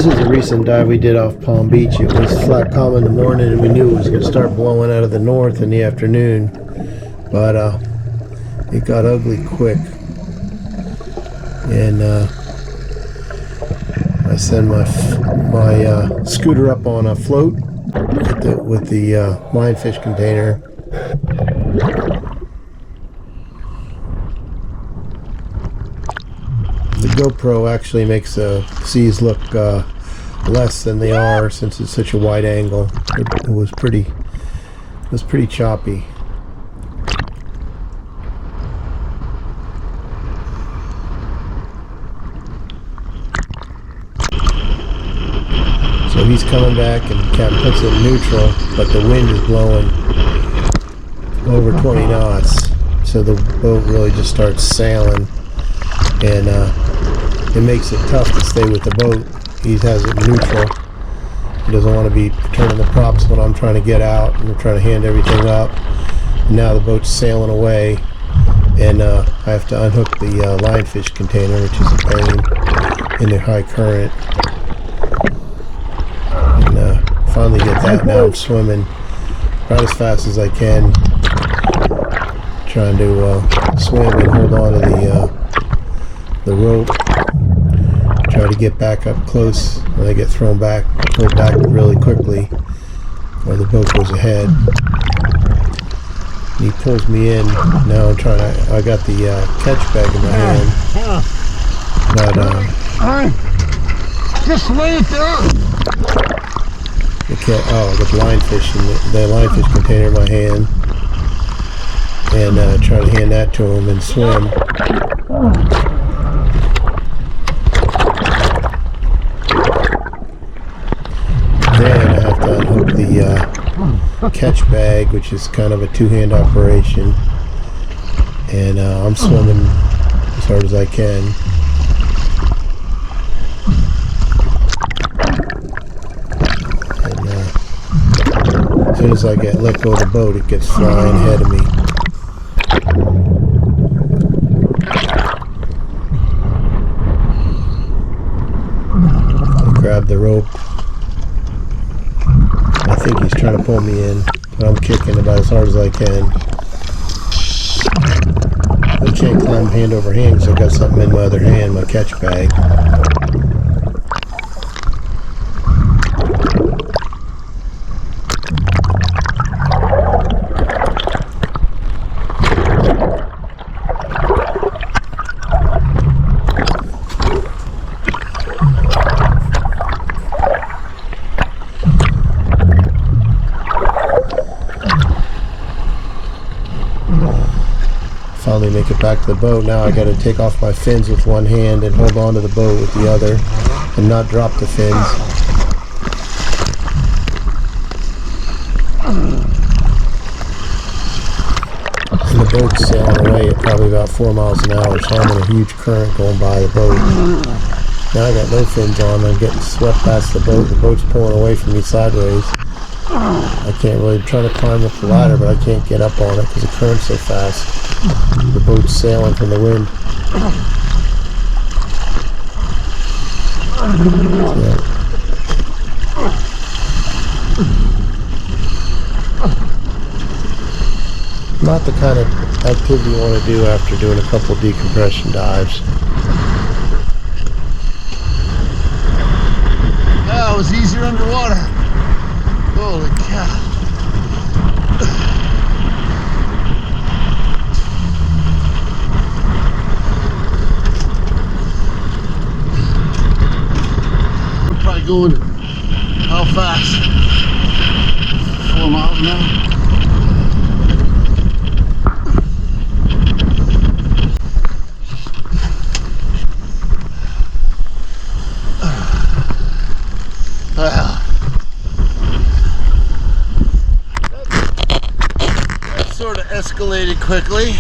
This was a recent dive we did off Palm Beach. It was flat calm in the morning, and we knew it was going to start blowing out of the north in the afternoon. But it got ugly quick. And I send my scooter up on a float with the lionfish container. The GoPro actually makes the seas look less than they are since it's such a wide angle. It was pretty choppy. So he's coming back and Captain puts it in neutral, but the wind is blowing over 20 knots. So the boat really just starts sailing, and it makes it tough to stay with the boat. He has it neutral. He doesn't want to be turning the props when I'm trying to get out and I'm trying to hand everything up. And now the boat's sailing away, and I have to unhook the lionfish container, which is a pain in the high current. Finally get that. Now I'm swimming right as fast as I can, trying to swim and hold on to the rope. Try to get back up close. When I get thrown back, pull back really quickly, or the boat goes ahead. And he pulls me in. Now I'm trying to. I got the catch bag in my hand, but just lay it down. I got the lionfish container in my hand, and try to hand that to him and swim. Then I have to unhook the catch bag, which is kind of a two-hand operation, and I'm swimming as hard as I can. As soon as I let go of the boat, it gets flying ahead of me. I grab the rope. I think he's trying to pull me in, but I'm kicking about as hard as I can. I can't climb hand over hand because I've got something in my other hand, my catch bag. Finally make it back to the boat. Now I got to take off my fins with one hand and hold on to the boat with the other and not drop the fins. And the boat's sailing away at probably about 4 miles an hour, so I'm in a huge current going by the boat. Now I got no fins on. I'm getting swept past the boat. The boat's pulling away from me sideways. I can't really try to climb up the ladder, but I can't get up on it because the current's so fast. The boat's sailing from the wind. Yeah. Not the kind of activity you want to do after doing a couple decompression dives. Yeah, it was easier underwater. Holy cow. We're probably going how fast? 4 miles an hour. That sort of escalated quickly.